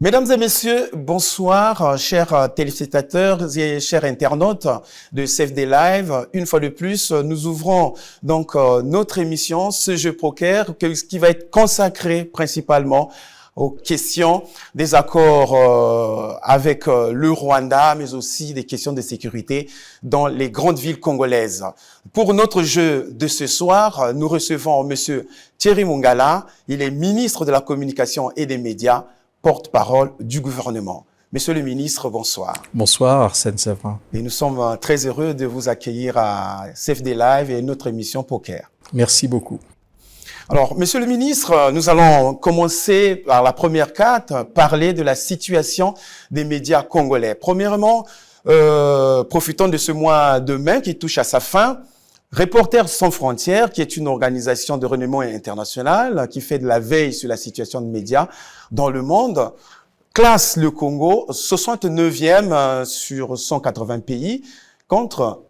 Mesdames et messieurs, bonsoir, chers téléspectateurs et chers internautes de CFD Live. Une fois de plus, nous ouvrons donc notre émission, ce jeu poker, qui va être consacré principalement aux questions des accords avec le Rwanda, mais aussi des questions de sécurité dans les grandes villes congolaises. Pour notre jeu de ce soir, nous recevons Monsieur Thierry Mongala. Il est ministre de la Communication et des Médias, porte-parole du gouvernement. Monsieur le ministre, bonsoir. Bonsoir, Arsène Séverin. Et nous sommes très heureux de vous accueillir à CFD Live et notre émission Poker. Merci beaucoup. Alors, monsieur le ministre, nous allons commencer par la première carte, parler de la situation des médias congolais. Premièrement, profitons de ce mois de mai qui touche à sa fin. Reporters sans frontières, qui est une organisation de renommée internationale qui fait de la veille sur la situation des médias dans le monde, classe le Congo 69e sur 180 pays contre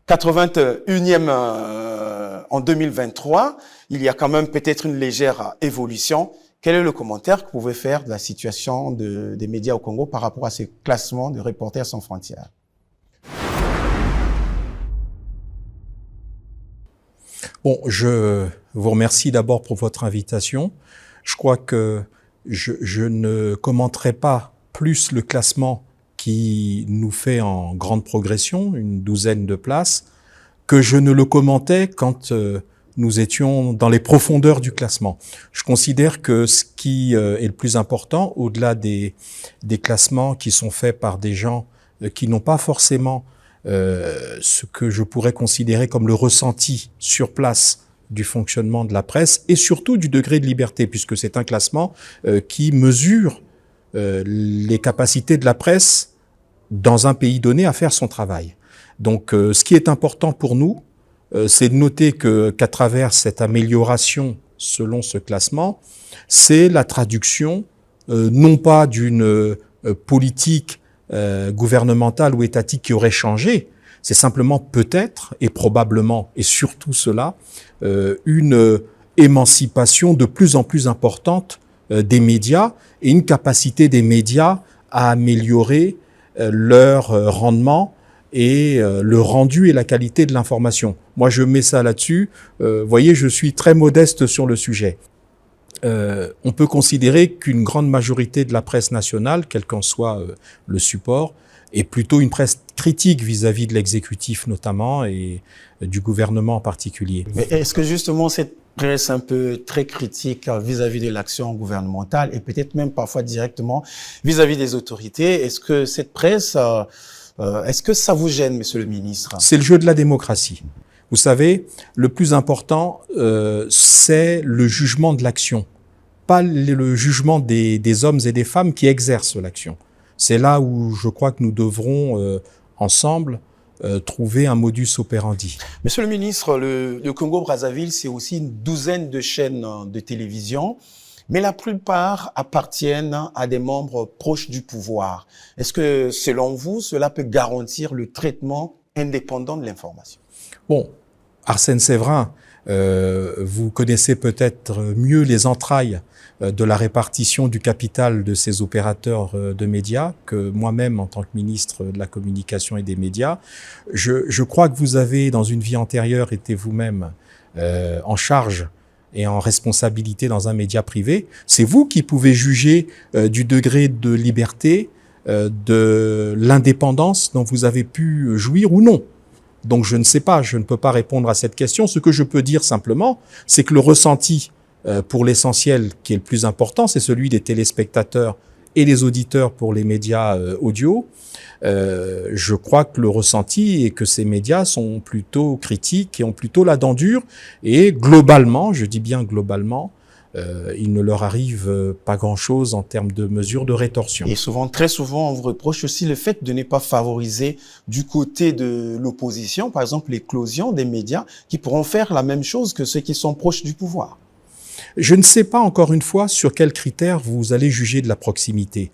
81e en 2023. Il y a quand même peut-être une légère évolution. Quel est le commentaire que vous pouvez faire de la situation des médias au Congo par rapport à ce classement de Reporters sans frontières? Bon, je vous remercie d'abord pour votre invitation. Je crois que je ne commenterai pas plus le classement qui nous fait en grande progression, une douzaine de places, que je ne le commentais quand nous étions dans les profondeurs du classement. Je considère que ce qui est le plus important, au-delà des classements qui sont faits par des gens qui n'ont pas forcément ce que je pourrais considérer comme le ressenti sur place du fonctionnement de la presse et surtout du degré de liberté, puisque c'est un classement qui mesure les capacités de la presse dans un pays donné à faire son travail. Donc ce qui est important pour nous, c'est de noter qu'à travers cette amélioration selon ce classement, c'est la traduction non pas d'une politique gouvernementale ou étatique qui aurait changé, c'est simplement peut-être et probablement et surtout cela, une émancipation de plus en plus importante des médias et une capacité des médias à améliorer leur rendement et le rendu et la qualité de l'information. Moi, je mets ça là-dessus. Voyez, je suis très modeste sur le sujet. On peut considérer qu'une grande majorité de la presse nationale, quel qu'en soit le support, est plutôt une presse critique vis-à-vis de l'exécutif notamment et du gouvernement en particulier. Mais est-ce que justement cette presse un peu très critique vis-à-vis de l'action gouvernementale et peut-être même parfois directement vis-à-vis des autorités, est-ce que cette presse, est-ce que ça vous gêne, monsieur le ministre? C'est le jeu de la démocratie. Vous savez, le plus important, c'est le jugement de l'action, pas le jugement des hommes et des femmes qui exercent l'action. C'est là où je crois que nous devrons ensemble trouver un modus operandi. Monsieur le ministre, le Congo-Brazzaville, c'est aussi une douzaine de chaînes de télévision, mais la plupart appartiennent à des membres proches du pouvoir. Est-ce que, selon vous, cela peut garantir le traitement indépendant de l'information? Bon, Arsène Séverin, vous connaissez peut-être mieux les entrailles de la répartition du capital de ces opérateurs de médias que moi-même en tant que ministre de la Communication et des Médias. Je crois que vous avez, dans une vie antérieure, été vous-même en charge et en responsabilité dans un média privé. C'est vous qui pouvez juger du degré de liberté, de l'indépendance dont vous avez pu jouir ou non. Donc je ne sais pas, je ne peux pas répondre à cette question. Ce que je peux dire simplement, c'est que le ressenti pour l'essentiel qui est le plus important, c'est celui des téléspectateurs et des auditeurs pour les médias audio. Je crois que le ressenti est que ces médias sont plutôt critiques et ont plutôt la dent dure. Et globalement, je dis bien globalement, il ne leur arrive pas grand-chose en termes de mesures de rétorsion. Et souvent, très souvent, on vous reproche aussi le fait de ne pas favoriser du côté de l'opposition, par exemple l'éclosion des médias qui pourront faire la même chose que ceux qui sont proches du pouvoir. Je ne sais pas, encore une fois, sur quels critères vous allez juger de la proximité.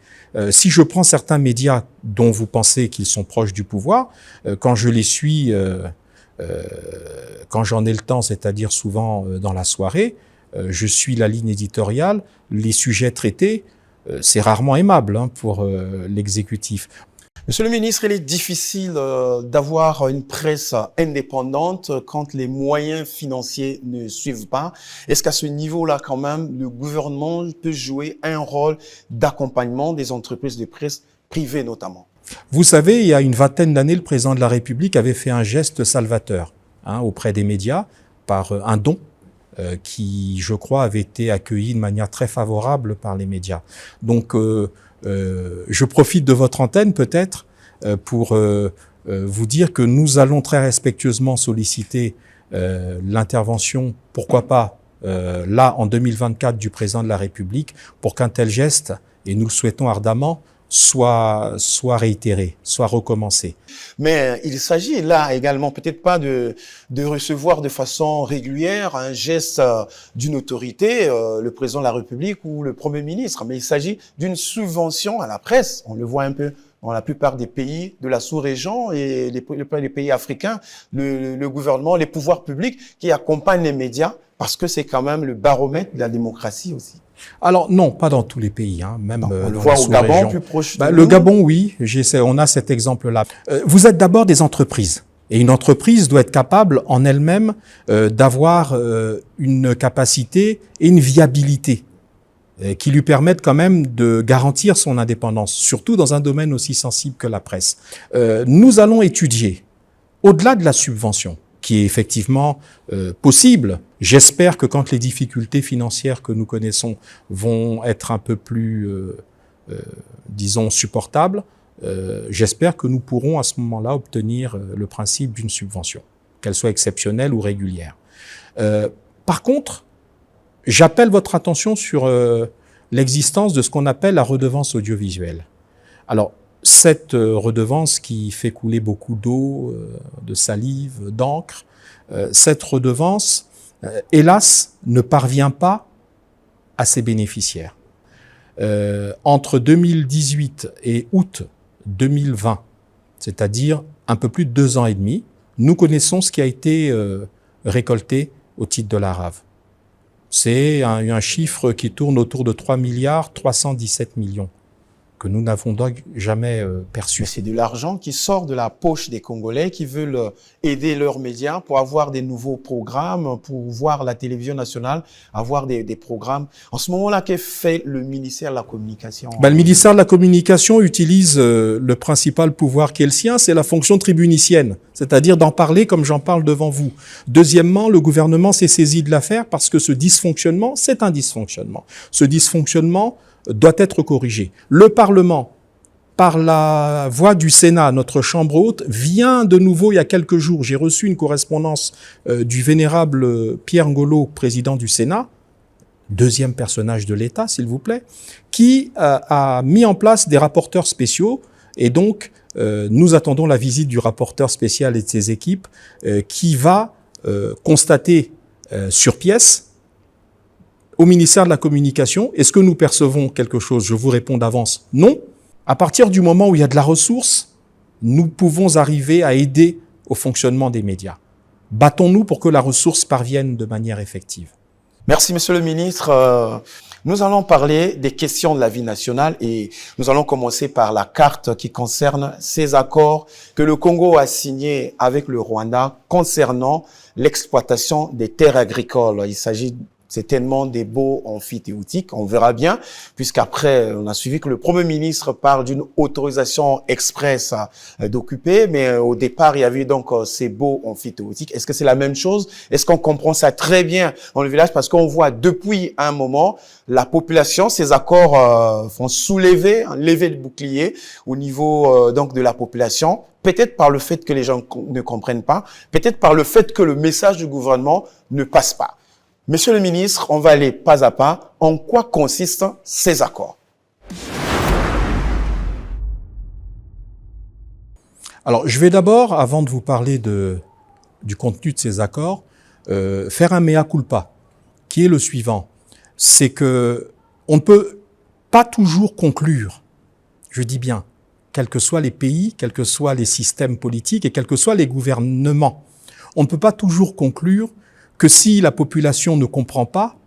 Si je prends certains médias dont vous pensez qu'ils sont proches du pouvoir, quand je les suis, quand j'en ai le temps, c'est-à-dire souvent dans la soirée, je suis la ligne éditoriale, les sujets traités, c'est rarement aimable pour l'exécutif. Monsieur le ministre, il est difficile d'avoir une presse indépendante quand les moyens financiers ne suivent pas. Est-ce qu'à ce niveau-là, quand même, le gouvernement peut jouer un rôle d'accompagnement des entreprises de presse privées notamment? Vous savez, il y a une vingtaine d'années, le président de la République avait fait un geste salvateur auprès des médias par un don qui, je crois, avait été accueilli de manière très favorable par les médias. Donc, je profite de votre antenne peut-être pour vous dire que nous allons très respectueusement solliciter l'intervention, pourquoi pas, là en 2024 du président de la République pour qu'un tel geste, et nous le souhaitons ardemment, soit réitéré, soit recommencé. Mais il s'agit là également peut-être pas de recevoir de façon régulière un geste d'une autorité, le président de la République ou le Premier ministre, mais il s'agit d'une subvention à la presse. On le voit un peu dans la plupart des pays de la sous-région et les pays africains, le gouvernement, les pouvoirs publics qui accompagnent les médias parce que c'est quand même le baromètre de la démocratie aussi. Alors non, pas dans tous les pays, même on le voit au Gabon, plus proche de le Gabon, oui, on a cet exemple-là. Vous êtes d'abord des entreprises, et une entreprise doit être capable en elle-même d'avoir une capacité et une viabilité qui lui permettent quand même de garantir son indépendance, surtout dans un domaine aussi sensible que la presse. Nous allons étudier, au-delà de la subvention, qui est effectivement possible. J'espère que quand les difficultés financières que nous connaissons vont être un peu plus, disons, supportables, j'espère que nous pourrons à ce moment-là obtenir le principe d'une subvention, qu'elle soit exceptionnelle ou régulière. Par contre, j'appelle votre attention sur l'existence de ce qu'on appelle la redevance audiovisuelle. Alors, cette redevance qui fait couler beaucoup d'eau, de salive, d'encre, cette redevance, hélas, ne parvient pas à ses bénéficiaires. Entre 2018 et août 2020, c'est-à-dire un peu plus de 2 ans et demi, nous connaissons ce qui a été récolté au titre de la RAV. C'est un chiffre qui tourne autour de 3,317 milliards que nous n'avons donc jamais perçu. Mais c'est de l'argent qui sort de la poche des Congolais qui veulent aider leurs médias pour avoir des nouveaux programmes, pour voir la télévision nationale, avoir des programmes. En ce moment-là, qu'est fait le ministère de la Communication? Le ministère de la Communication utilise le principal pouvoir qui est le sien, c'est la fonction tribunicienne, c'est-à-dire d'en parler comme j'en parle devant vous. Deuxièmement, le gouvernement s'est saisi de l'affaire parce que ce dysfonctionnement, c'est un dysfonctionnement. Ce dysfonctionnement doit être corrigé. Le Parlement, par la voix du Sénat, notre chambre haute, vient de nouveau il y a quelques jours. J'ai reçu une correspondance du vénérable Pierre Ngolo, président du Sénat, deuxième personnage de l'État, s'il vous plaît, qui a mis en place des rapporteurs spéciaux. Et donc, nous attendons la visite du rapporteur spécial et de ses équipes qui va constater sur pièce au ministère de la Communication, est-ce que nous percevons quelque chose? Je vous réponds d'avance, non. À partir du moment où il y a de la ressource, nous pouvons arriver à aider au fonctionnement des médias. Battons-nous pour que la ressource parvienne de manière effective. Merci, Monsieur le Ministre. Nous allons parler des questions de la vie nationale et nous allons commencer par la carte qui concerne ces accords que le Congo a signés avec le Rwanda concernant l'exploitation des terres agricoles. Il s'agit certainement des baux amphithéotiques, on verra bien, puisqu'après, on a suivi que le Premier ministre parle d'une autorisation express d'occuper, mais au départ, il y avait donc ces baux amphithéotiques. Est-ce que c'est la même chose? Est-ce qu'on comprend ça très bien dans le village? Parce qu'on voit depuis un moment, la population, ces accords font soulever, lever le bouclier au niveau donc de la population. Peut-être par le fait que les gens ne comprennent pas, peut-être par le fait que le message du gouvernement ne passe pas. Monsieur le ministre, on va aller pas à pas. En quoi consistent ces accords? Alors, je vais d'abord, avant de vous parler du contenu de ces accords, faire un mea culpa, qui est le suivant. C'est que on ne peut pas toujours conclure, je dis bien, quels que soient les pays, quels que soient les systèmes politiques et quels que soient les gouvernements, on ne peut pas toujours conclure que si la population ne comprend pas,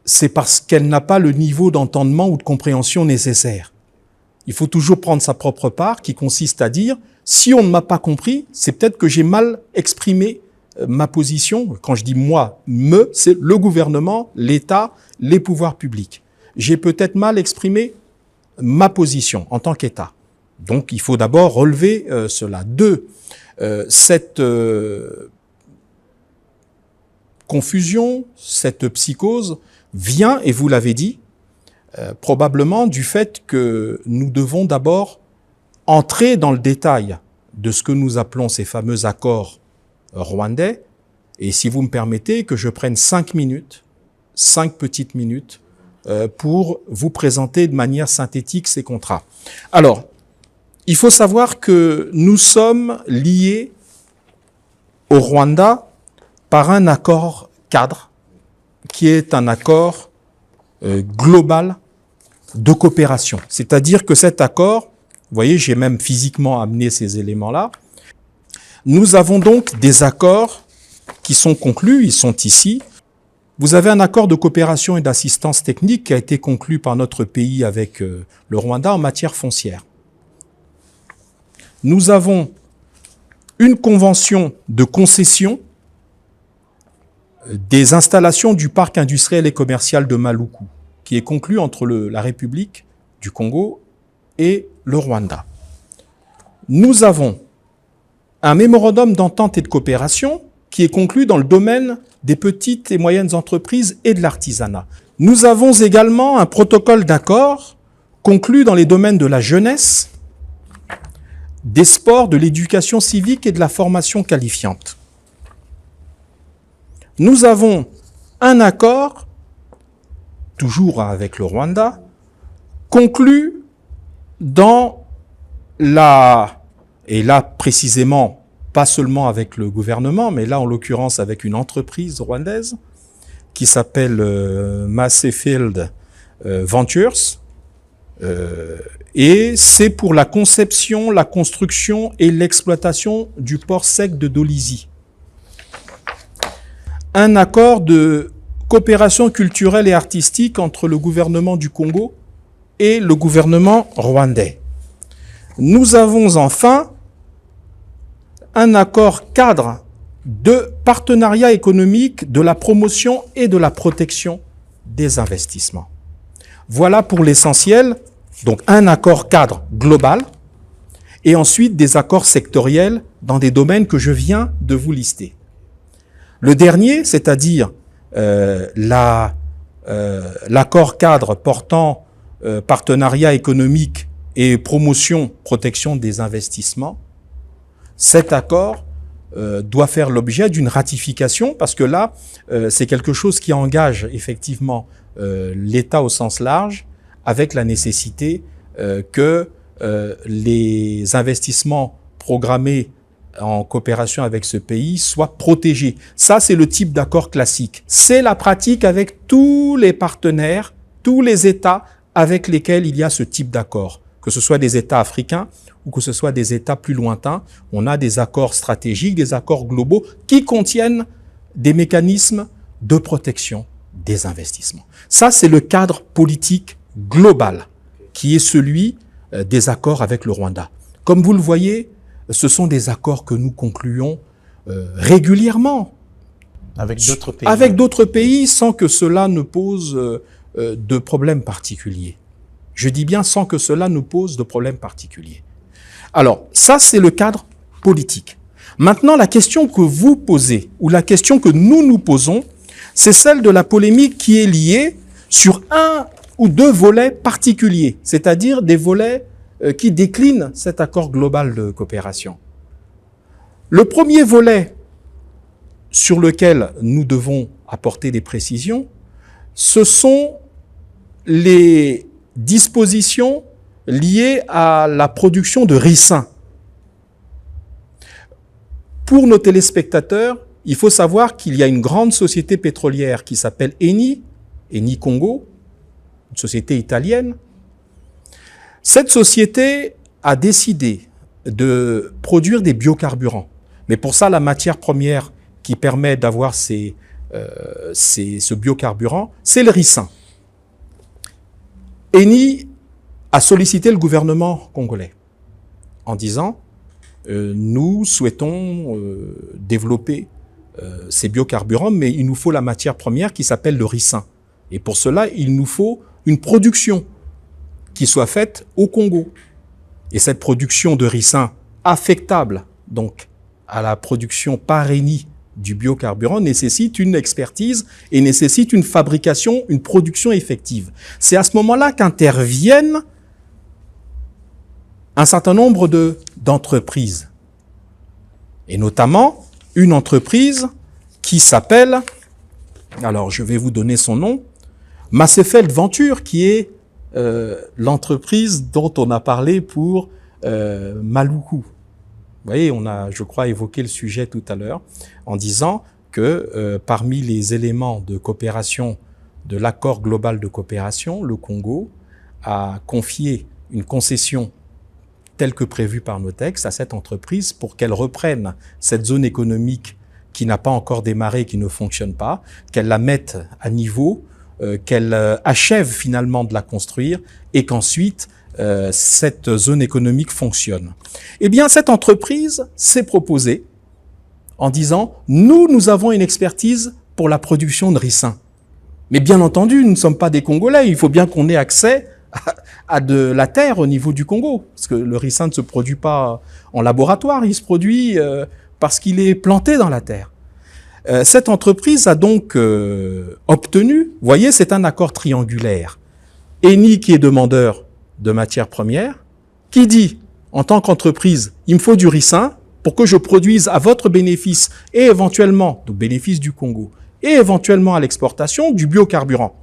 c'est parce qu'elle n'a pas le niveau d'entendement ou de compréhension nécessaire. Il faut toujours prendre sa propre part, qui consiste à dire, si on ne m'a pas compris, c'est peut-être que j'ai mal exprimé ma position. Quand je dis moi, c'est le gouvernement, l'État, les pouvoirs publics. J'ai peut-être mal exprimé ma position en tant qu'État. Donc, il faut d'abord relever cela. 2, cette confusion, cette psychose vient, et vous l'avez dit, probablement du fait que nous devons d'abord entrer dans le détail de ce que nous appelons ces fameux accords rwandais. Et si vous me permettez que je prenne 5 petites minutes, pour vous présenter de manière synthétique ces contrats. Alors, il faut savoir que nous sommes liés au Rwanda par un accord cadre, qui est un accord global de coopération. C'est-à-dire que cet accord, vous voyez, j'ai même physiquement amené ces éléments-là, nous avons donc des accords qui sont conclus, ils sont ici. Vous avez un accord de coopération et d'assistance technique qui a été conclu par notre pays avec le Rwanda en matière foncière. Nous avons une convention de concession des installations du parc industriel et commercial de Maluku, qui est conclue entre la République du Congo et le Rwanda. Nous avons un mémorandum d'entente et de coopération qui est conclu dans le domaine des petites et moyennes entreprises et de l'artisanat. Nous avons également un protocole d'accord conclu dans les domaines de la jeunesse, des sports, de l'éducation civique et de la formation qualifiante. Nous avons un accord, toujours avec le Rwanda, conclu dans et là précisément, pas seulement avec le gouvernement, mais là en l'occurrence avec une entreprise rwandaise qui s'appelle Masefield Ventures, et c'est pour la conception, la construction et l'exploitation du port sec de Dolisie. Un accord de coopération culturelle et artistique entre le gouvernement du Congo et le gouvernement rwandais. Nous avons enfin un accord cadre de partenariat économique, de la promotion et de la protection des investissements. Voilà pour l'essentiel, donc un accord cadre global et ensuite des accords sectoriels dans des domaines que je viens de vous lister. Le dernier, c'est-à-dire l'accord cadre portant partenariat économique et promotion, protection des investissements, cet accord doit faire l'objet d'une ratification parce que là, c'est quelque chose qui engage effectivement l'État au sens large avec la nécessité que les investissements programmés en coopération avec ce pays soient protégés. Ça, c'est le type d'accord classique. C'est la pratique avec tous les partenaires, tous les États avec lesquels il y a ce type d'accord. Que ce soit des États africains ou que ce soit des États plus lointains, on a des accords stratégiques, des accords globaux qui contiennent des mécanismes de protection des investissements. Ça, c'est le cadre politique global qui est celui des accords avec le Rwanda. Comme vous le voyez, ce sont des accords que nous concluons régulièrement. Avec d'autres pays. Avec d'autres pays sans que cela ne pose de problème particulier. Je dis bien sans que cela nous pose de problème particulier. Alors, ça, c'est le cadre politique. Maintenant, la question que vous posez, ou la question que nous posons, c'est celle de la polémique qui est liée sur un ou deux volets particuliers, c'est-à-dire des volets qui déclinent cet accord global de coopération. Le premier volet sur lequel nous devons apporter des précisions, ce sont les dispositions liées à la production de ricin. Pour nos téléspectateurs, il faut savoir qu'il y a une grande société pétrolière qui s'appelle Eni Congo, une société italienne. Cette société a décidé de produire des biocarburants. Mais pour ça, la matière première qui permet d'avoir ces ce biocarburant, c'est le ricin. Eni a sollicité le gouvernement congolais en disant nous souhaitons développer ces biocarburants, mais il nous faut la matière première qui s'appelle le ricin. Et pour cela, il nous faut une production qui soit faite au Congo. Et cette production de ricin affectable donc à la production par Eni du biocarburant nécessite une expertise et nécessite une fabrication, une production effective. C'est à ce moment-là qu'interviennent un certain nombre d'entreprises, et notamment une entreprise qui s'appelle, alors je vais vous donner son nom, Massefeld Venture, qui est l'entreprise dont on a parlé pour Maluku. Vous voyez, on a, je crois, évoqué le sujet tout à l'heure en disant que parmi les éléments de coopération de l'accord global de coopération, le Congo a confié une concession telle que prévue par nos textes à cette entreprise pour qu'elle reprenne cette zone économique qui n'a pas encore démarré, qui ne fonctionne pas, qu'elle la mette à niveau, qu'elle achève finalement de la construire et qu'ensuite cette zone économique fonctionne. Eh bien, cette entreprise s'est proposée en disant « Nous avons une expertise pour la production de ricin. Mais bien entendu, nous ne sommes pas des Congolais, il faut bien qu'on ait accès à de la terre au niveau du Congo. Parce que le ricin ne se produit pas en laboratoire, il se produit parce qu'il est planté dans la terre. » Cette entreprise a donc obtenu, vous voyez, c'est un accord triangulaire. Eni qui est demandeur de matières premières, qui dit, en tant qu'entreprise, il me faut du ricin pour que je produise à votre bénéfice et éventuellement, au bénéfice du Congo, et éventuellement à l'exportation du biocarburant.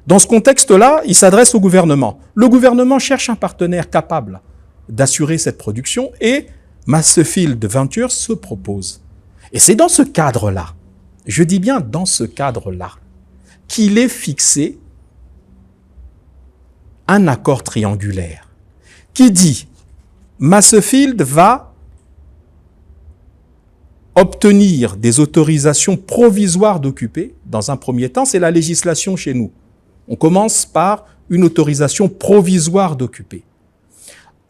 Dans ce contexte-là, il s'adresse au gouvernement. Le gouvernement cherche un partenaire capable d'assurer cette production et Massefeld Venture se propose. Et c'est dans ce cadre-là, je dis bien dans ce cadre-là, qu'il est fixé un accord triangulaire qui dit Massefeld va obtenir des autorisations provisoires d'occuper. Dans un premier temps, c'est la législation chez nous. On commence par une autorisation provisoire d'occuper.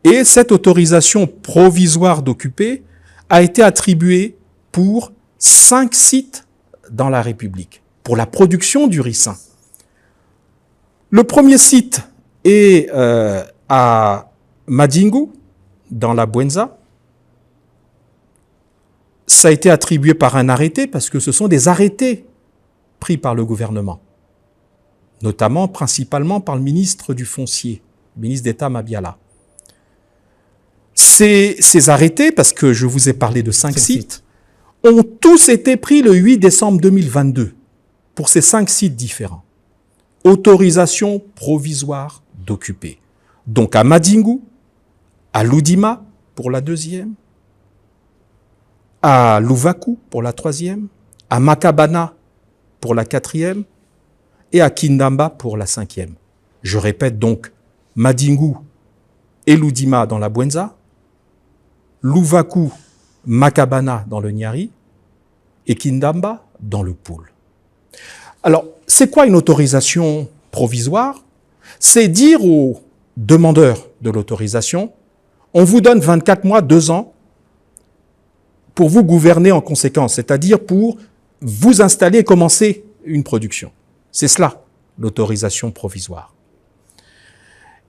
Et cette autorisation provisoire d'occuper a été attribuée pour 5 sites dans la République, pour la production du ricin. Le premier site est à Madingu, dans la Bwenza. Ça a été attribué par un arrêté, parce que ce sont des arrêtés pris par le gouvernement, notamment, principalement par le ministre du Foncier, le ministre d'État Mabiala. Ces arrêtés, parce que je vous ai parlé de 5 sites, ont tous été pris le 8 décembre 2022 pour ces 5 sites différents. Autorisation provisoire d'occuper. Donc à Madingu, à Ludima pour la 2e, à Luvaku pour la 3e, à Makabana pour la 4e et à Kindamba pour la 5e. Je répète donc Madingu et Ludima dans la Bwenza, Luvaku, Makabana dans le Nyari et Kindamba dans le Poul. Alors, c'est quoi une autorisation provisoire? C'est dire aux demandeurs de l'autorisation, on vous donne 24 mois, 2 ans, pour vous gouverner en conséquence, c'est-à-dire pour vous installer et commencer une production. C'est cela, l'autorisation provisoire.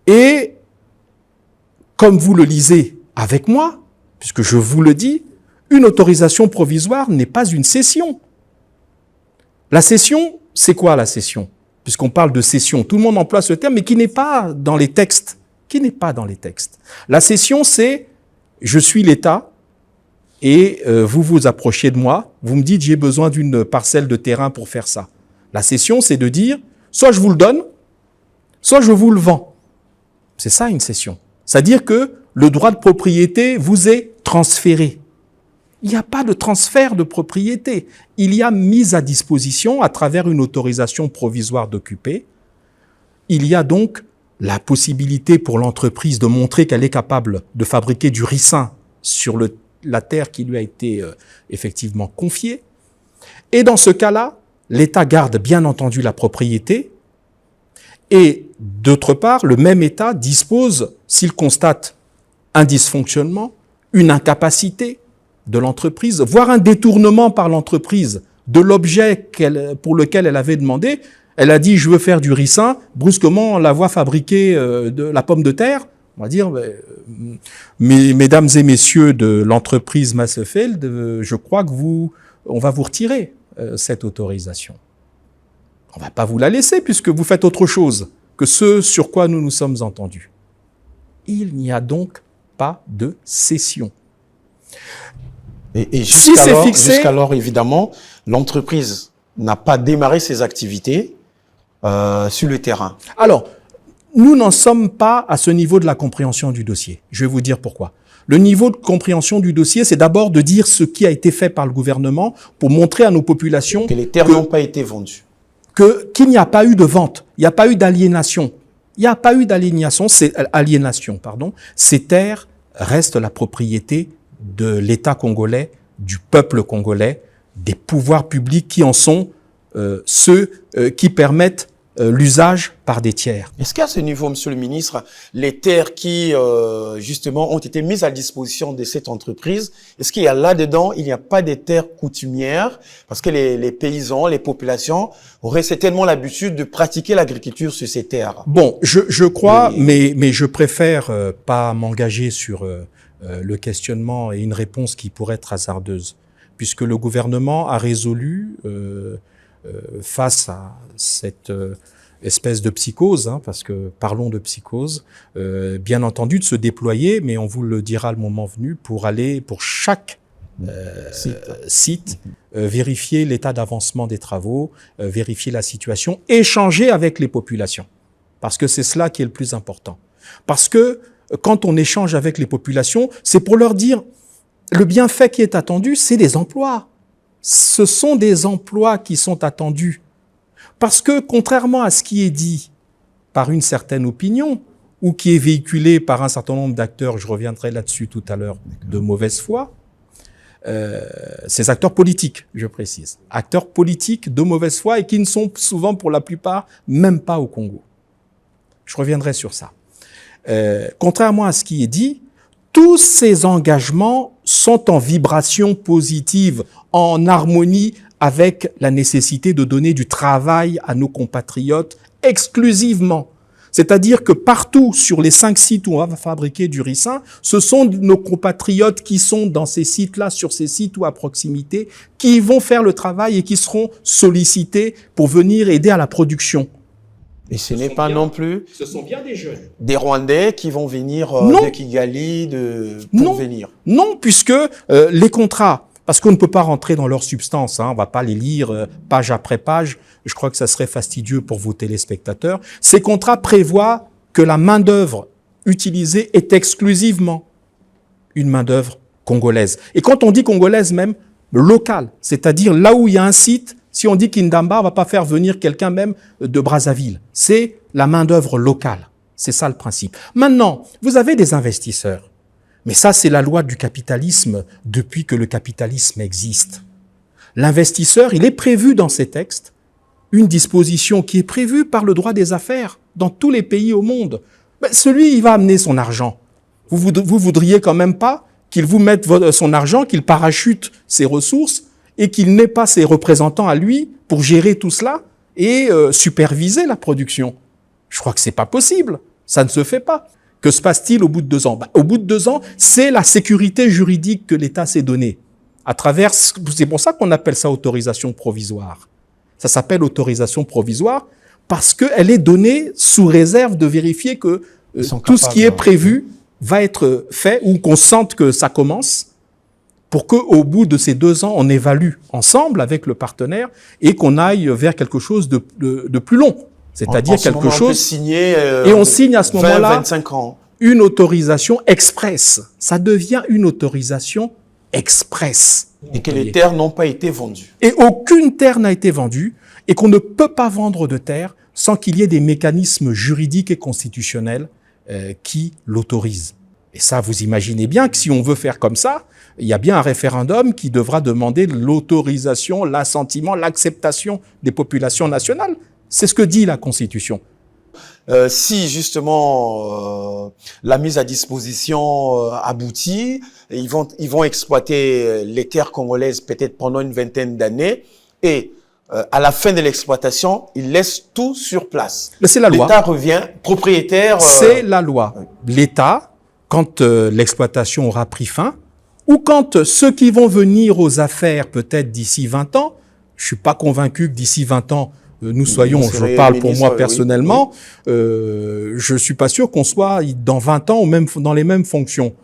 Et, comme vous le lisez avec moi, puisque je vous le dis, une autorisation provisoire n'est pas une cession. La cession, c'est quoi la cession? Puisqu'on parle de cession, tout le monde emploie ce terme, mais qui n'est pas dans les textes. La cession, c'est je suis l'État et vous vous approchez de moi, vous me dites j'ai besoin d'une parcelle de terrain pour faire ça. La cession, c'est de dire soit je vous le donne, soit je vous le vends. C'est ça une cession. C'est-à-dire que le droit de propriété vous est transféré. Il n'y a pas de transfert de propriété. Il y a mise à disposition à travers une autorisation provisoire d'occuper. Il y a donc la possibilité pour l'entreprise de montrer qu'elle est capable de fabriquer du ricin sur la terre qui lui a été effectivement confiée. Et dans ce cas-là, l'État garde bien entendu la propriété et d'autre part, le même État dispose, s'il constate un dysfonctionnement, une incapacité de l'entreprise, voire un détournement par l'entreprise de l'objet pour lequel elle avait demandé. Elle a dit « je veux faire du ricin », brusquement on la voit fabriquer de la pomme de terre. On va dire « mesdames et messieurs de l'entreprise Massefeld, je crois que on va vous retirer cette autorisation. On ne va pas vous la laisser puisque vous faites autre chose que ce sur quoi nous nous sommes entendus. » Il n'y a donc pas de cession. Et si c'est fixé, jusqu'alors, évidemment, l'entreprise n'a pas démarré ses activités sur le terrain. Alors, nous n'en sommes pas à ce niveau de la compréhension du dossier. Je vais vous dire pourquoi. Le niveau de compréhension du dossier, c'est d'abord de dire ce qui a été fait par le gouvernement pour montrer à nos populations que les terres n'ont pas été vendues. Qu'il n'y a pas eu de vente, il n'y a pas eu d'aliénation. Il n'y a pas eu d'aliénation, pardon. Ces terres restent la propriété de l'État congolais, du peuple congolais, des pouvoirs publics qui en sont ceux qui permettent l'usage par des tiers. Est-ce qu'à ce niveau, Monsieur le ministre, les terres qui, justement, ont été mises à disposition de cette entreprise, est-ce qu'il y a là-dedans, il n'y a pas des terres coutumières? Parce que les paysans, les populations auraient certainement l'habitude de pratiquer l'agriculture sur ces terres. Bon, je crois, mais je préfère pas m'engager sur le questionnement et une réponse qui pourrait être hasardeuse, puisque le gouvernement a résolu face à cette espèce de psychose, parce que parlons de psychose, bien entendu de se déployer, mais on vous le dira le moment venu, pour aller pour chaque site, vérifier l'état d'avancement des travaux, vérifier la situation, échanger avec les populations, parce que c'est cela qui est le plus important. Parce que quand on échange avec les populations, c'est pour leur dire le bienfait qui est attendu, c'est des emplois. Ce sont des emplois qui sont attendus. Parce que, contrairement à ce qui est dit par une certaine opinion, ou qui est véhiculé par un certain nombre d'acteurs, je reviendrai là-dessus tout à l'heure, de mauvaise foi, ces acteurs politiques, je précise, acteurs politiques de mauvaise foi et qui ne sont souvent, pour la plupart, même pas au Congo. Je reviendrai sur ça. Contrairement à ce qui est dit, tous ces engagements sont en vibration positive, en harmonie avec la nécessité de donner du travail à nos compatriotes exclusivement. C'est-à-dire que partout sur les 5 sites où on va fabriquer du ricin, ce sont nos compatriotes qui sont dans ces sites-là, sur ces sites ou à proximité, qui vont faire le travail et qui seront sollicités pour venir aider à la production. Et ce n'est pas non plus... Ce sont bien des jeunes. Des Rwandais qui vont venir de Kigali pour venir. Non, puisque les contrats, parce qu'on ne peut pas rentrer dans leur substance, on ne va pas les lire page après page, je crois que ça serait fastidieux pour vos téléspectateurs. Ces contrats prévoient que la main-d'œuvre utilisée est exclusivement une main-d'œuvre congolaise. Et quand on dit congolaise même, locale, c'est-à-dire là où il y a un site. Si on dit Kindamba, on ne va pas faire venir quelqu'un même de Brazzaville. C'est la main-d'œuvre locale. C'est ça le principe. Maintenant, vous avez des investisseurs. Mais ça, c'est la loi du capitalisme depuis que le capitalisme existe. L'investisseur, il est prévu dans ces textes une disposition qui est prévue par le droit des affaires dans tous les pays au monde. Ben, celui, il va amener son argent. Vous voudriez quand même pas qu'il vous mette son argent, qu'il parachute ses ressources et qu'il n'ait pas ses représentants à lui pour gérer tout cela et superviser la production. Je crois que c'est pas possible. Ça ne se fait pas. Que se passe-t-il au bout de 2 ans? Au bout de 2 ans, c'est la sécurité juridique que l'État s'est donnée. C'est pour ça qu'on appelle ça autorisation provisoire. Ça s'appelle autorisation provisoire parce qu'elle est donnée sous réserve de vérifier que tout ce qui est prévu va être fait ou qu'on sente que ça commence, pour qu'au bout de ces 2 ans, on évalue ensemble avec le partenaire et qu'on aille vers quelque chose de plus long. C'est-à-dire quelque chose... et on signe à ce moment-là 25 ans. Une autorisation express. Ça devient une autorisation express. Et que les terres n'ont pas été vendues. Et aucune terre n'a été vendue et qu'on ne peut pas vendre de terre sans qu'il y ait des mécanismes juridiques et constitutionnels qui l'autorisent. Et ça, vous imaginez bien que si on veut faire comme ça, il y a bien un référendum qui devra demander l'autorisation, l'assentiment, l'acceptation des populations nationales. C'est ce que dit la Constitution. Si justement la mise à disposition aboutit, ils vont exploiter les terres congolaises peut-être pendant une vingtaine d'années et à la fin de l'exploitation, ils laissent tout sur place. Mais c'est la loi. L'État revient propriétaire. C'est la loi. L'État, quand l'exploitation aura pris fin, ou quand ceux qui vont venir aux affaires peut-être d'ici 20 ans, je suis pas convaincu que d'ici 20 ans, nous soyons, je parle pour moi personnellement, oui. Je suis pas sûr qu'on soit dans 20 ans ou même dans les mêmes fonctions.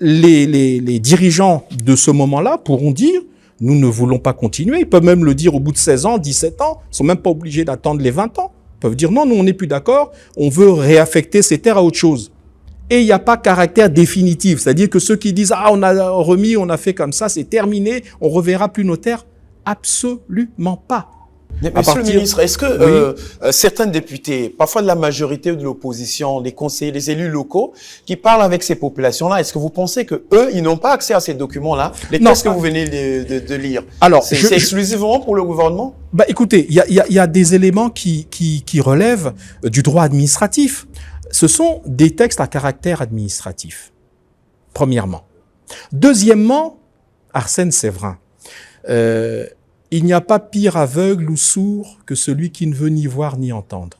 Les dirigeants de ce moment-là pourront dire, nous ne voulons pas continuer. Ils peuvent même le dire au bout de 16 ans, 17 ans. Ils sont même pas obligés d'attendre les 20 ans. Ils peuvent dire non, nous on n'est plus d'accord, on veut réaffecter ces terres à autre chose. Et il n'y a pas caractère définitif. C'est-à-dire que ceux qui disent, ah, on a remis, on a fait comme ça, c'est terminé, on reverra plus nos terres. Absolument pas. Mais monsieur le ministre, est-ce que certains députés, parfois de la majorité ou de l'opposition, les conseillers, les élus locaux, qui parlent avec ces populations-là, est-ce que vous pensez que eux, ils n'ont pas accès à ces documents-là, les textes que vous venez de lire? Alors, c'est exclusivement pour le gouvernement? Écoutez, il y a des éléments qui relèvent du droit administratif. Ce sont des textes à caractère administratif, premièrement. Deuxièmement, Arsène Séverin, il n'y a pas pire aveugle ou sourd que celui qui ne veut ni voir ni entendre.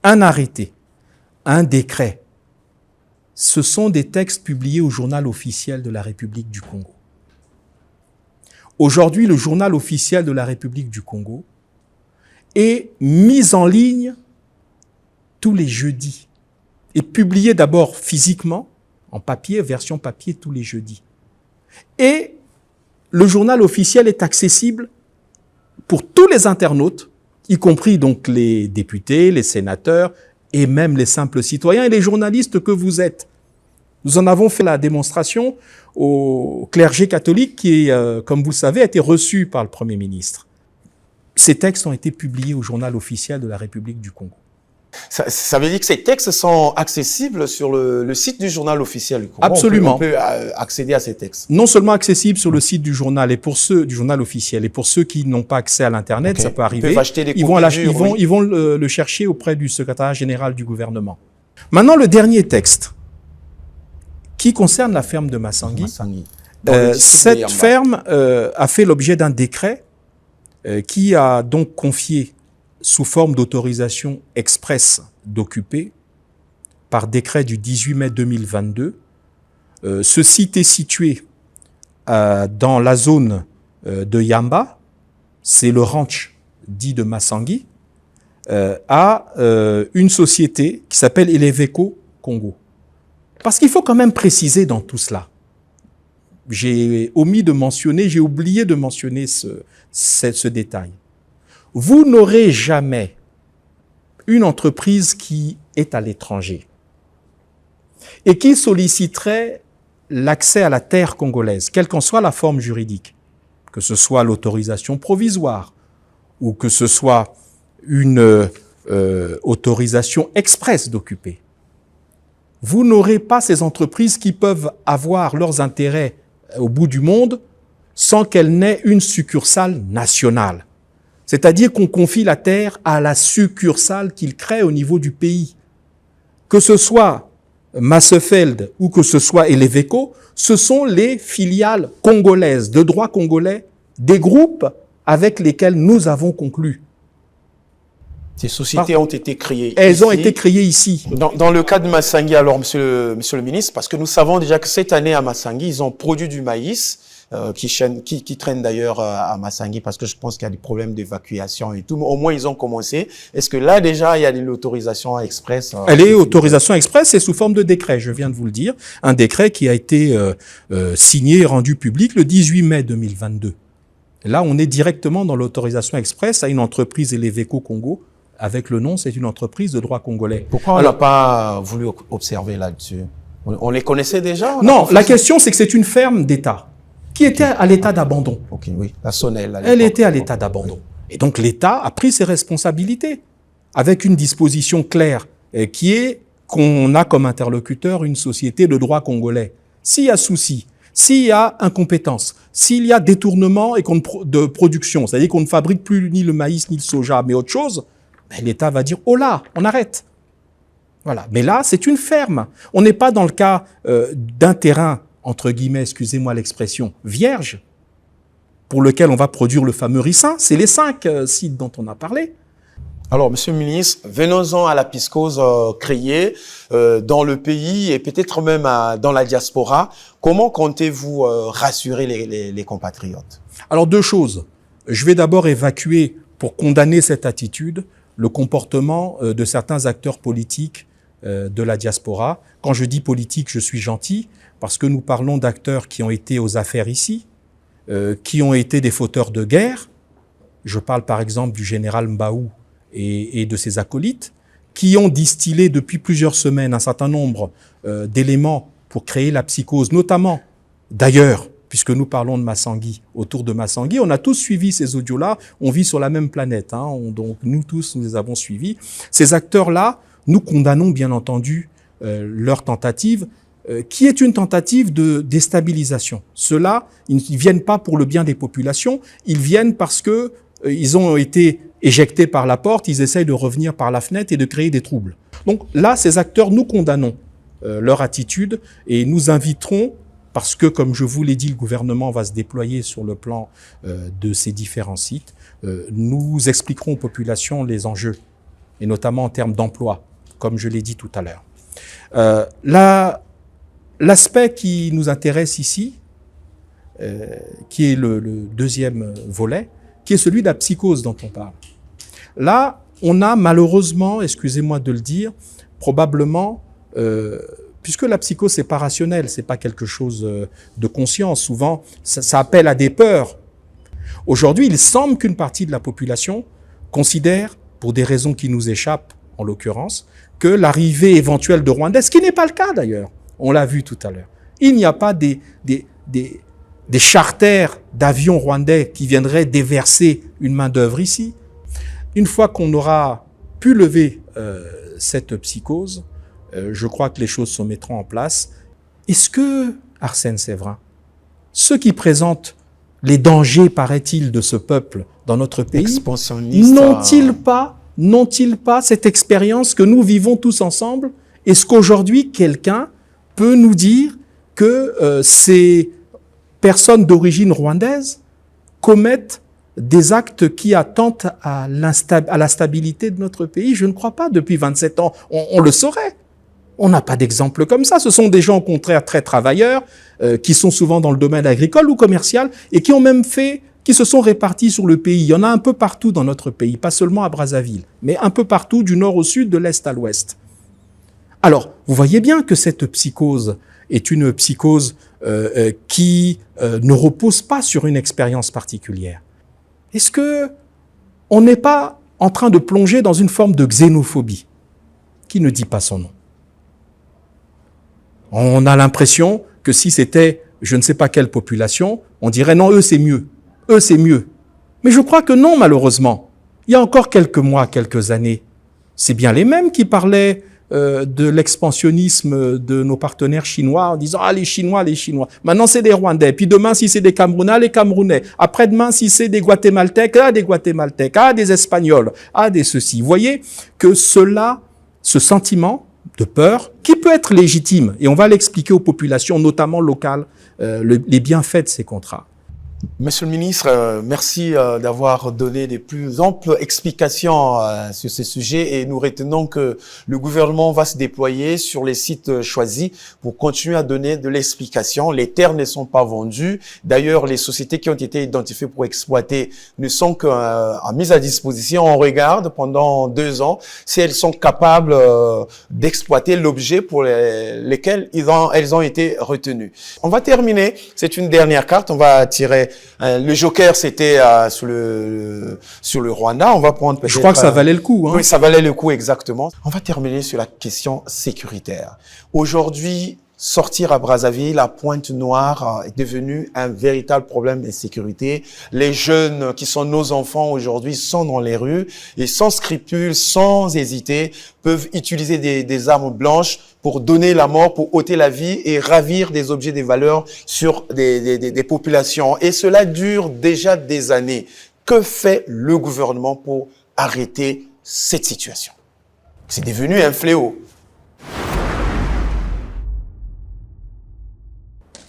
Un arrêté, un décret, ce sont des textes publiés au journal officiel de la République du Congo. Aujourd'hui, le journal officiel de la République du Congo est mis en ligne tous les jeudis et publié d'abord physiquement, en papier, version papier tous les jeudis. Et le journal officiel est accessible pour tous les internautes, y compris donc les députés, les sénateurs et même les simples citoyens et les journalistes que vous êtes. Nous en avons fait la démonstration au clergé catholique qui, comme vous le savez, a été reçu par le Premier ministre. Ces textes ont été publiés au journal officiel de la République du Congo. Ça veut dire que ces textes sont accessibles sur le site du journal officiel du Congo. Absolument. On peut accéder à ces textes. Non seulement accessibles sur le site du journal et pour ceux du journal officiel et pour ceux qui n'ont pas accès à l'internet, ça peut arriver. Ils peuvent acheter des ils vont le chercher auprès du secrétariat général du gouvernement. Maintenant, le dernier texte qui concerne la ferme de Massangui. Cette ferme a fait l'objet d'un décret qui a donc confié sous forme d'autorisation express d'occuper, par décret du 18 mai 2022. Ce site est situé dans la zone de Yamba, c'est le ranch dit de Massangui, à une société qui s'appelle Eleveco Congo. Parce qu'il faut quand même préciser dans tout cela. J'ai oublié de mentionner ce détail. Vous n'aurez jamais une entreprise qui est à l'étranger et qui solliciterait l'accès à la terre congolaise, quelle qu'en soit la forme juridique, que ce soit l'autorisation provisoire ou que ce soit une autorisation express d'occuper. Vous n'aurez pas ces entreprises qui peuvent avoir leurs intérêts au bout du monde sans qu'elles n'aient une succursale nationale. C'est-à-dire qu'on confie la terre à la succursale qu'ils créent au niveau du pays. Que ce soit Massefeld ou que ce soit Eleveco, ce sont les filiales congolaises de droit congolais des groupes avec lesquels nous avons conclu. Ces sociétés ont été créées Elles ont été créées ici. Dans le cas de Massangui, alors, monsieur le ministre, parce que nous savons déjà que cette année à Massangui, ils ont produit du maïs, qui traîne d'ailleurs à Massangui parce que je pense qu'il y a des problèmes d'évacuation et tout. Mais au moins, ils ont commencé. Est-ce que là, déjà, il y a l'autorisation express? Elle est autorisation express, c'est sous forme de décret, je viens de vous le dire. Un décret qui a été signé et rendu public le 18 mai 2022. Là, on est directement dans l'autorisation express à une entreprise Eleveco Congo. Avec le nom, c'est une entreprise de droit congolais. Pourquoi on n'a pas voulu observer là-dessus? On les connaissait déjà? Non, la question, c'est que c'est une ferme d'État qui était à l'état d'abandon. Ok, oui, la Sonnelle. Elle était à l'état d'abandon. Et donc l'État a pris ses responsabilités avec une disposition claire qui est qu'on a comme interlocuteur une société de droit congolais. S'il y a souci, s'il y a incompétence, s'il y a détournement de production, c'est-à-dire qu'on ne fabrique plus ni le maïs ni le soja, mais autre chose, ben l'État va dire « Oh là, on arrête ». Voilà. Mais là, c'est une ferme. On n'est pas dans le cas d'un terrain, entre guillemets, excusez-moi l'expression, vierge, pour lequel on va produire le fameux ricin. C'est les 5 sites dont on a parlé. Alors, Monsieur le ministre, venons-en à la piscose créée dans le pays et peut-être même dans la diaspora. Comment comptez-vous rassurer les compatriotes? Alors, 2 choses. Je vais d'abord évacuer, pour condamner cette attitude, le comportement de certains acteurs politiques de la diaspora. Quand je dis politique, je suis gentil, parce que nous parlons d'acteurs qui ont été aux affaires ici, qui ont été des fauteurs de guerre. Je parle par exemple du général Mbaou et de ses acolytes, qui ont distillé depuis plusieurs semaines un certain nombre d'éléments pour créer la psychose, notamment, d'ailleurs, puisque nous parlons de Massangui, autour de Massangui, on a tous suivi ces audios-là, on vit sur la même planète, hein, donc nous tous, nous les avons suivis. Ces acteurs-là, nous condamnons bien entendu leur tentative, qui est une tentative de déstabilisation. Ceux-là, ils ne viennent pas pour le bien des populations, ils viennent parce que ils ont été éjectés par la porte, ils essayent de revenir par la fenêtre et de créer des troubles. Donc là, ces acteurs, nous condamnons leur attitude et nous inviterons, parce que, comme je vous l'ai dit, le gouvernement va se déployer sur le plan de ces différents sites, nous expliquerons aux populations les enjeux, et notamment en termes d'emploi, comme je l'ai dit tout à l'heure. L'aspect qui nous intéresse ici, qui est le deuxième volet, qui est celui de la psychose dont on parle. Là, on a malheureusement, excusez-moi de le dire, probablement, puisque la psychose, c'est pas rationnel, c'est pas quelque chose de conscient, souvent, ça appelle à des peurs. Aujourd'hui, il semble qu'une partie de la population considère, pour des raisons qui nous échappent, en l'occurrence, que l'arrivée éventuelle de Rwandais, ce qui n'est pas le cas d'ailleurs, on l'a vu tout à l'heure, il n'y a pas des charters d'avions rwandais qui viendraient déverser une main-d'œuvre ici. Une fois qu'on aura pu lever cette psychose, je crois que les choses se mettront en place. Est-ce que, Arsène Séverin, ceux qui présentent les dangers, paraît-il, de ce peuple dans notre pays, n'ont-ils pas cette expérience que nous vivons tous ensemble? Est-ce qu'aujourd'hui, quelqu'un peut nous dire que ces personnes d'origine rwandaise commettent des actes qui attentent à la stabilité de notre pays? Je ne crois pas. Depuis 27 ans, on le saurait. On n'a pas d'exemple comme ça. Ce sont des gens, au contraire, très travailleurs, qui sont souvent dans le domaine agricole ou commercial, et qui ont même qui se sont répartis sur le pays. Il y en a un peu partout dans notre pays, pas seulement à Brazzaville, mais un peu partout, du nord au sud, de l'est à l'ouest. Alors, vous voyez bien que cette psychose est une psychose qui ne repose pas sur une expérience particulière. Est-ce que on n'est pas en train de plonger dans une forme de xénophobie qui ne dit pas son nom? On a l'impression que si c'était je ne sais pas quelle population, on dirait non, eux c'est mieux. Eux c'est mieux. Mais je crois que non, malheureusement. Il y a encore quelques mois, quelques années, c'est bien les mêmes qui parlaient de l'expansionnisme de nos partenaires chinois en disant « Ah, les Chinois, les Chinois. Maintenant, c'est des Rwandais. Puis demain, si c'est des Camerounais, les Camerounais. Après-demain, si c'est des Guatémaltèques, des Guatémaltèques. Des Espagnols. des ceci. » Vous voyez que ce sentiment de peur, qui peut être légitime, et on va l'expliquer aux populations, notamment locales, les bienfaits de ces contrats. Monsieur le ministre, merci d'avoir donné des plus amples explications sur ce sujet et nous retenons que le gouvernement va se déployer sur les sites choisis pour continuer à donner de l'explication. Les terres ne sont pas vendues. D'ailleurs, les sociétés qui ont été identifiées pour exploiter ne sont qu'en mise à disposition. On regarde pendant 2 ans si elles sont capables d'exploiter l'objet pour lesquels elles ont été retenues. On va terminer. C'est une dernière carte. On va tirer. Le joker, c'était sur le Rwanda. On va prendre peut-être... Je crois que ça valait le coup. Oui, ça valait le coup, exactement. On va terminer sur la question sécuritaire. Aujourd'hui, sortir à Brazzaville, à Pointe-Noire, est devenu un véritable problème d'insécurité. Les jeunes qui sont nos enfants aujourd'hui sont dans les rues et sans scrupules, sans hésiter, peuvent utiliser des armes blanches pour donner la mort, pour ôter la vie et ravir des objets de valeur sur des populations. Et cela dure déjà des années. Que fait le gouvernement pour arrêter cette situation? C'est devenu un fléau.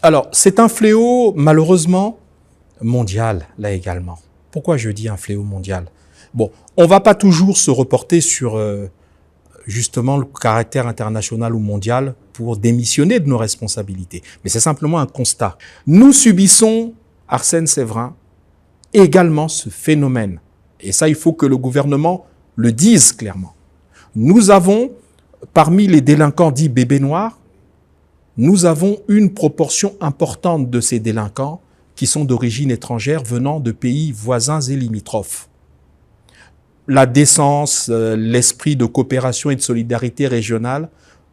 Alors, c'est un fléau, malheureusement, mondial, là également. Pourquoi je dis un fléau mondial? Bon, on va pas toujours se reporter sur, justement, le caractère international ou mondial pour démissionner de nos responsabilités. Mais c'est simplement un constat. Nous subissons, Arsène Séverin, également ce phénomène. Et ça, il faut que le gouvernement le dise clairement. Nous avons, parmi les délinquants dits bébés noirs, nous avons une proportion importante de ces délinquants qui sont d'origine étrangère venant de pays voisins et limitrophes. La décence, l'esprit de coopération et de solidarité régionale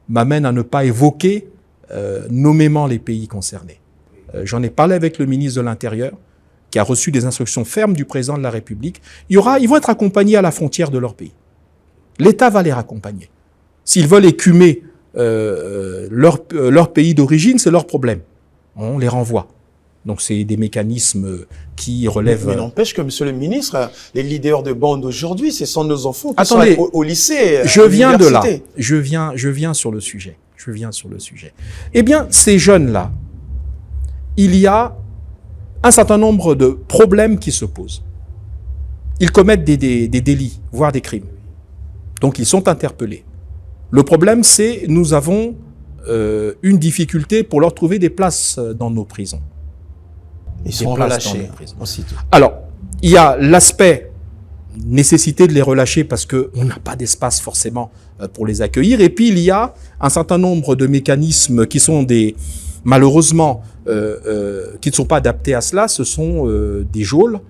m'amène à ne pas évoquer nommément les pays concernés. J'en ai parlé avec le ministre de l'Intérieur, qui a reçu des instructions fermes du président de la République. Ils vont être accompagnés à la frontière de leur pays. L'État va les raccompagner. S'ils veulent écumer leur pays d'origine, c'est leur problème. On les renvoie. Donc c'est des mécanismes qui relèvent... Mais n'empêche que, monsieur le ministre, les leaders de bande aujourd'hui, ce sont nos enfants qui sont au lycée, je viens de là. Je viens sur le sujet. Eh bien, ces jeunes-là, il y a un certain nombre de problèmes qui se posent. Ils commettent des délits, voire des crimes. Donc ils sont interpellés. Le problème, c'est nous avons une difficulté pour leur trouver des places dans nos prisons. Ils sont relâchés aussitôt. Alors, il y a l'aspect nécessité de les relâcher parce qu'on n'a pas d'espace forcément pour les accueillir. Et puis, il y a un certain nombre de mécanismes qui sont malheureusement, qui ne sont pas adaptés à cela. Ce sont des geôles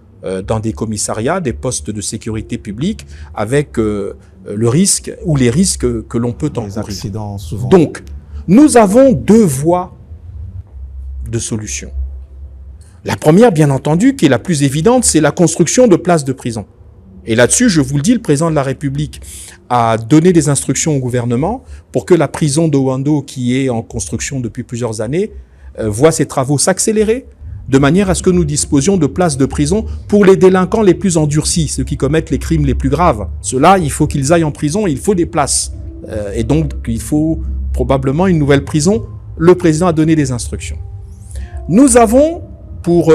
dans des commissariats, des postes de sécurité publique avec le risque ou les risques que l'on peut encourir. Les accidents, souvent. Donc, nous avons deux voies de solution. La première, bien entendu, qui est la plus évidente, c'est la construction de places de prison. Et là-dessus, je vous le dis, le président de la République a donné des instructions au gouvernement pour que la prison d'Owando, qui est en construction depuis plusieurs années, voit ses travaux s'accélérer, de manière à ce que nous disposions de places de prison pour les délinquants les plus endurcis, ceux qui commettent les crimes les plus graves. Ceux-là, il faut qu'ils aillent en prison et il faut des places. Et donc, il faut probablement une nouvelle prison. Le président a donné des instructions. Nous avons, pour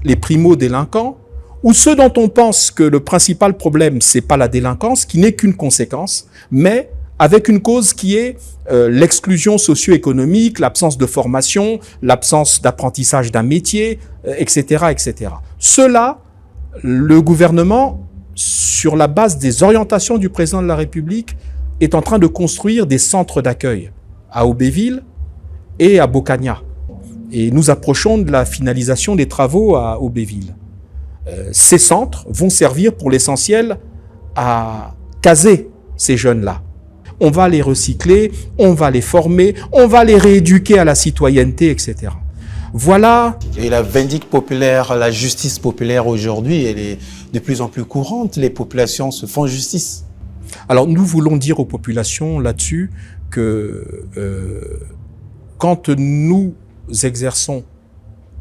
les primo-délinquants, ou ceux dont on pense que le principal problème, c'est pas la délinquance, qui n'est qu'une conséquence, mais avec une cause qui est l'exclusion socio-économique, l'absence de formation, l'absence d'apprentissage d'un métier, etc., etc. Cela, le gouvernement, sur la base des orientations du président de la République, est en train de construire des centres d'accueil à Aubéville et à Bocagna. Et nous approchons de la finalisation des travaux à Aubéville. Ces centres vont servir pour l'essentiel à caser ces jeunes-là. On va les recycler, on va les former, on va les rééduquer à la citoyenneté, etc. Voilà. Et la vindicte populaire, la justice populaire aujourd'hui, elle est de plus en plus courante. Les populations se font justice. Alors nous voulons dire aux populations là-dessus que quand nous exerçons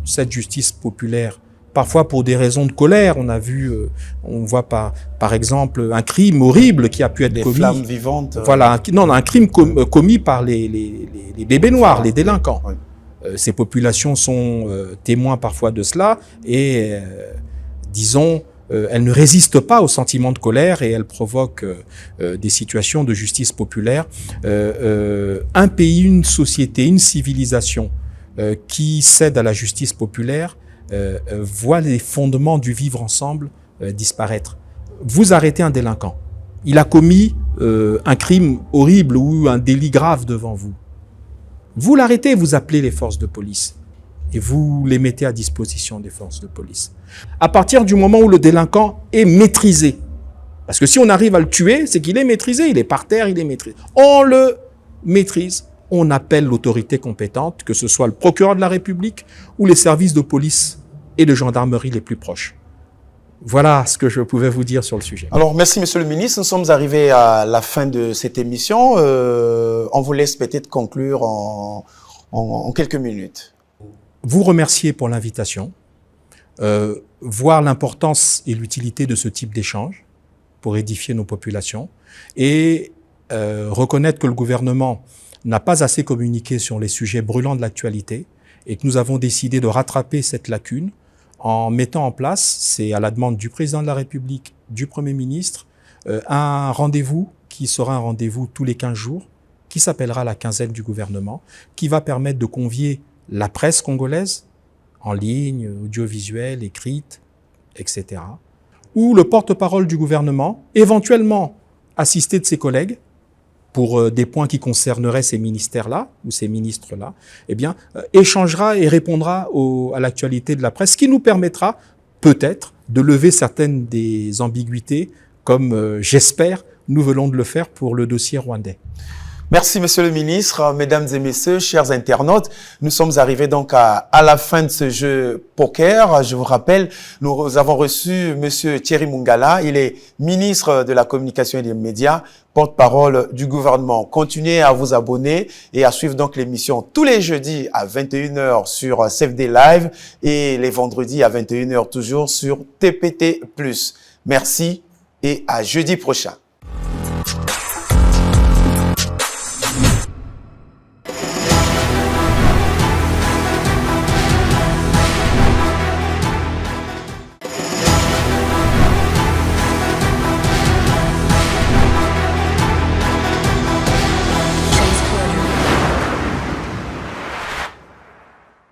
cette justice populaire, parfois pour des raisons de colère, on a vu, on voit par exemple un crime horrible qui a pu être commis. Des flammes vivantes. Voilà, un crime commis par les bébés noirs, les délinquants. Oui. Ces populations sont témoins parfois de cela et, disons, elles ne résistent pas au sentiment de colère et elles provoquent des situations de justice populaire. Un pays, une société, une civilisation qui cède à la justice populaire voit les fondements du vivre ensemble disparaître. Vous arrêtez un délinquant. Il a commis un crime horrible ou un délit grave devant vous. Vous l'arrêtez, vous appelez les forces de police et vous les mettez à disposition des forces de police. À partir du moment où le délinquant est maîtrisé, parce que si on arrive à le tuer, c'est qu'il est maîtrisé, il est par terre, il est maîtrisé. On le maîtrise on appelle l'autorité compétente, que ce soit le procureur de la République ou les services de police et de gendarmerie les plus proches. Voilà ce que je pouvais vous dire sur le sujet. Alors, merci, Monsieur le Ministre. Nous sommes arrivés à la fin de cette émission. On vous laisse peut-être conclure en quelques minutes. Vous remercier pour l'invitation, voir l'importance et l'utilité de ce type d'échange pour édifier nos populations et reconnaître que le gouvernement n'a pas assez communiqué sur les sujets brûlants de l'actualité et que nous avons décidé de rattraper cette lacune en mettant en place, c'est à la demande du président de la République, du Premier ministre, un rendez-vous qui sera un rendez-vous tous les 15 jours, qui s'appellera la quinzaine du gouvernement, qui va permettre de convier la presse congolaise, en ligne, audiovisuelle, écrite, etc., ou le porte-parole du gouvernement, éventuellement assisté de ses collègues, pour des points qui concerneraient ces ministères-là, ou ces ministres-là, eh bien, échangera et répondra à l'actualité de la presse, ce qui nous permettra, peut-être, de lever certaines des ambiguïtés, comme, j'espère, nous venons de le faire pour le dossier rwandais. Merci, Monsieur le Ministre. Mesdames et Messieurs, chers internautes, nous sommes arrivés donc à la fin de ce jeu poker. Je vous rappelle, nous avons reçu Monsieur Thierry Mungala. Il est ministre de la Communication et des Médias, porte-parole du gouvernement. Continuez à vous abonner et à suivre donc l'émission tous les jeudis à 21h sur CFD Live et les vendredis à 21h toujours sur TPT+. Merci et à jeudi prochain.